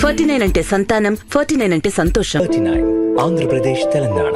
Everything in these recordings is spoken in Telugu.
49 అంటే సంతానం, 49 అంటే సంతోషం. 39 ఆంధ్రప్రదేశ్, తెలంగాణ.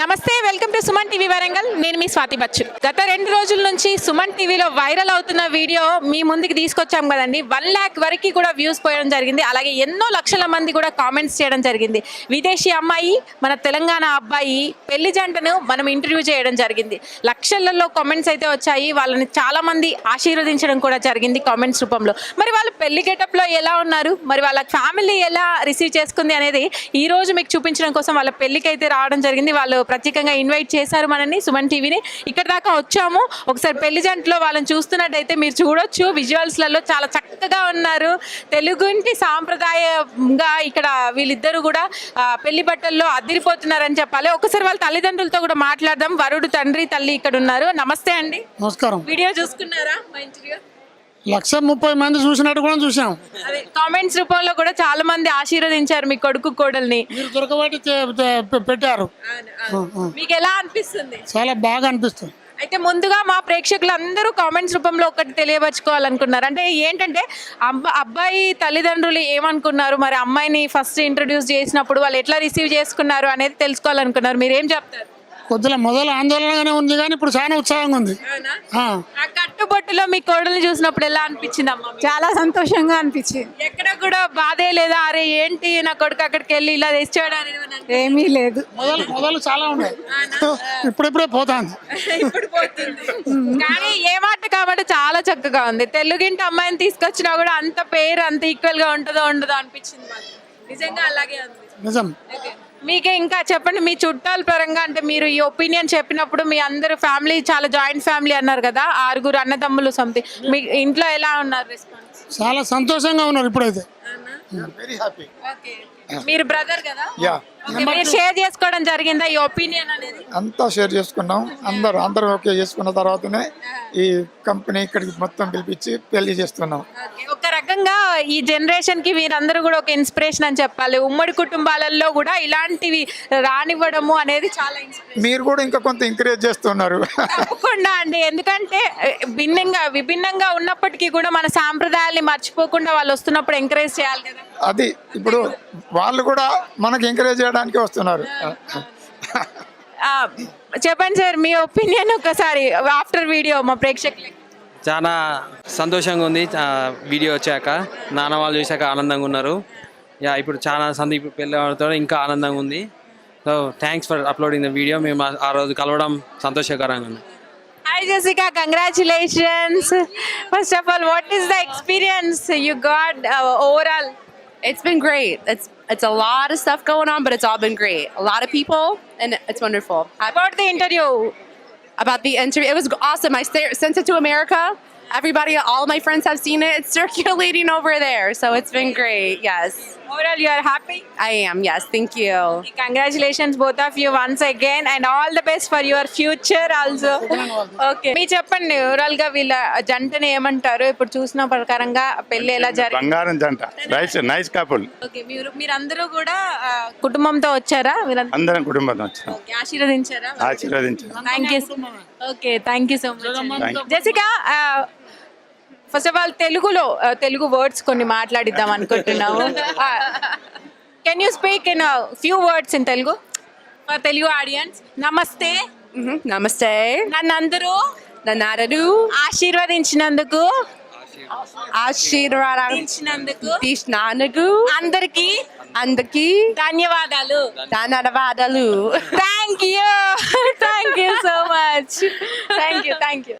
నమస్తే, welcome to Suman TV Warangal. నేను మీ స్వాతి బచ్చు. గత 2 రోజుల నుంచి సుమన్ టీవీలో వైరల్ అవుతున్న వీడియో మీ ముందుకు తీసుకొచ్చాం కదండి. 1 lakh వరకు కూడా వ్యూస్ పోయడం జరిగింది. అలాగే ఎన్నో లక్షల మంది కూడా కామెంట్స్ చేయడం జరిగింది. విదేశీ అమ్మాయి, మన తెలంగాణ అబ్బాయి పెళ్లి జంటను మనం ఇంటర్వ్యూ చేయడం జరిగింది. లక్షలలో కామెంట్స్ అయితే వచ్చాయి. వాళ్ళని చాలా మంది ఆశీర్వదించడం కూడా జరిగింది కామెంట్స్ రూపంలో. మరి వాళ్ళు పెళ్లి గెటప్లో ఎలా ఉన్నారు, మరి వాళ్ళ ఫ్యామిలీ ఎలా రిసీవ్ చేసుకుంది అనేది ఈ రోజు మీకు చూపించడం కోసం వాళ్ళ పెళ్లికి అయితే రావడం జరిగింది. వాళ్ళు ప్రత్యేకంగా ఇన్వైట్ చేశారు మనని, సుమన్ టీవీని. ఇక్కడ దాకా వచ్చాము. ఒకసారి పెళ్లి జంటలో వాళ్ళని చూస్తున్నట్టయితే మీరు చూడొచ్చు, విజువల్స్లలో చాలా చక్కగా ఉన్నారు. తెలుగుంటి సాంప్రదాయంగా ఇక్కడ వీళ్ళిద్దరూ కూడా పెళ్లి బట్టల్లో అదిరిపోతున్నారని చెప్పాలి. ఒకసారి వాళ్ళ తల్లిదండ్రులతో కూడా మాట్లాడదాం. వరుడు తండ్రి తల్లి ఇక్కడ ఉన్నారు. నమస్తే అండి. నమస్కారం. వీడియో చూసుకున్నారా? మా ఇంటర్వ్యూ 130 మంది చూసినట్టు కూడా చూసాం. అదే కామెంట్స్ రూపంలో కూడా చాలా మంది ఆశీర్వదించారు మీ కొడుకు కోడల్ని. మీరు దొరకబట్టి పెట్టారు. మీకు ఎలా అనిపిస్తుంది? చాలా బాగా అనిపిస్తుంది. అయితే ముందుగా మా ప్రేక్షకులందరూ కామెంట్స్ రూపంలో ఒకటి తెలియపరచుకోవాలనుకున్నారు. అంటే ఏంటంటే అబ్బాయి తల్లిదండ్రులు ఏమనుకున్నారు, మరి అమ్మాయిని ఫస్ట్ ఇంట్రడ్యూస్ చేసినప్పుడు వాళ్ళు ఎట్లా రిసీవ్ చేసుకున్నారు అనేది తెలుసుకోవాలనుకున్నారు. మీరు ఏం చెప్తారు? కొద్దిగా మొదలు ఆందోళనగానే ఉంది, కానీ ఇప్పుడు చాలా ఉత్సాహంగా ఉంది. ఆ కట్టుబొట్టులో మీ కోడలు చూసినప్పుడు ఎలా అనిపించింది అమ్మ? చాలా సంతోషంగా అనిపించింది. ఎక్కడ కూడా బాధే లేదా, అరే ఏంటి నా కొడుకు అక్కడికి వెళ్ళి ఇలా తెచ్చాడు అనేది? ఏమీ లేదు. మొదలు చాలా ఉన్నాయి, ఇప్పుడిప్పుడే పోతాంది. ఇప్పుడు పోతుంది. కానీ ఏ మాట కాబట్టి చాలా చక్కగా ఉంది. తెలుగింటి అమ్మాయిని తీసుకొచ్చినా కూడా అంత పేరు అంత ఈక్వల్ గా ఉంటుందో ఉండదో అనిపించింది మాకు. నిజంగా అలాగే ఉంది. నిజం. మీకే ఇంకా చెప్పండి, మీ చుట్టాల పరంగా అంటే మీరు ఈ ఒపీనియన్ చెప్పినప్పుడు మీ అందరు ఫ్యామిలీ చాలా జాయింట్ ఫ్యామిలీ అన్నారు కదా, 6 అన్నదమ్ములు సంథింగ్, మీ ఇంట్లో ఎలా ఉన్నారు రెస్పాన్స్? చాలా సంతోషంగా ఉన్నారు ఇప్పుడైతే. Very happy. మీరు బ్రదర్ కదా? మీరు షేర్ చేసుకోవడం జరిగిందా ఈ ఒపీనియన్ అనేది? అంతా షేర్ చేసుకున్నాం. అందరూ ఓకే చేసుకున్న తర్వాతనే ఈ కంపెనీ ఇక్కడికి మొత్తం పిలిపించి పెళ్లి చేస్తున్నాం. ఒక రకంగా ఈ జనరేషన్ కి మీరందరూ కూడా ఒక ఇన్స్పిరేషన్ అని చెప్పాలి. ఉమ్మడి కుటుంబాలలో కూడా ఇలాంటివి రానివ్వడము అనేది చాలా ఇన్స్పిరేషన్. మీరు కూడా ఇంకా కొంత ఎంకరేజ్ చేస్తున్నారు. తప్పకుండా అండి, ఎందుకంటే విభిన్నంగా ఉన్నప్పటికీ కూడా మన సాంప్రదాయాల్ని మర్చిపోకుండా వాళ్ళు వస్తున్నప్పుడు ఎంకరేజ్ చేయాలి కదా. అది ఇప్పుడు వాళ్ళు కూడా మనకి ఎంకరేజ్ చేయడానికి వస్తున్నారు. చెప్పండి సార్, మీ ఒపీనియన్ ఒకసారి ఆఫ్టర్ వీడియో మా ప్రేక్షకులకి. చాలా సంతోషంగా ఉంది వీడియో వచ్చాక. నాన్న వాళ్ళు చూశాక ఆనందంగా ఉన్నారు. ఇప్పుడు చాలా ఇప్పుడు పెళ్ళి ఇంకా ఆనందంగా ఉంది. So thanks for uploading the video. మేము ఆ రోజు కలవడం సంతోషకరంగా ఉంది. Hi Jessica, congratulations. First of all, what is the experience you got overall? It's been great. It's a lot of stuff going on, but it's all been great. A lot of people, and it's wonderful. About the interview? About the interview, it was awesome. I sent it to America. Everybody, all of my friends have seen it. It's circulating over there, so it's been great. Yes. Overall, you are happy? I am. Yes, thank you. Okay, congratulations both of you once again, and all the best for your future also. Okay. మీ చెప్పండి, ఓవరాల్ గా వీళ్ళ జంటని ఏమంటారు? ఇప్పుడు చూసిన ప్రకారంగా పెళ్లి ఎలా జరిగింది? బంగారం జంట, నైస్ కపుల్. ఓకే, మీరందరూ కూడా కుటుంబంతో వచ్చారా? అందరం కుటుంబంతో వచ్చాం. ఓకే, ఆశీర్వదించారా? ఆశీర్వదించారు. Thank you. Okay, thank you so much. Jessica, first of all Telugu words కొన్ని మాట్లాడిద్దాం అనుకుంటున్నాము. Can you speak in few words in Telugu for Telugu audience? నమస్తే. Namaste. నన్నందరూ ఆశీర్వదించినందుకు అందరికీ ధన్యవాదాలు. Thank you so much. Thank you.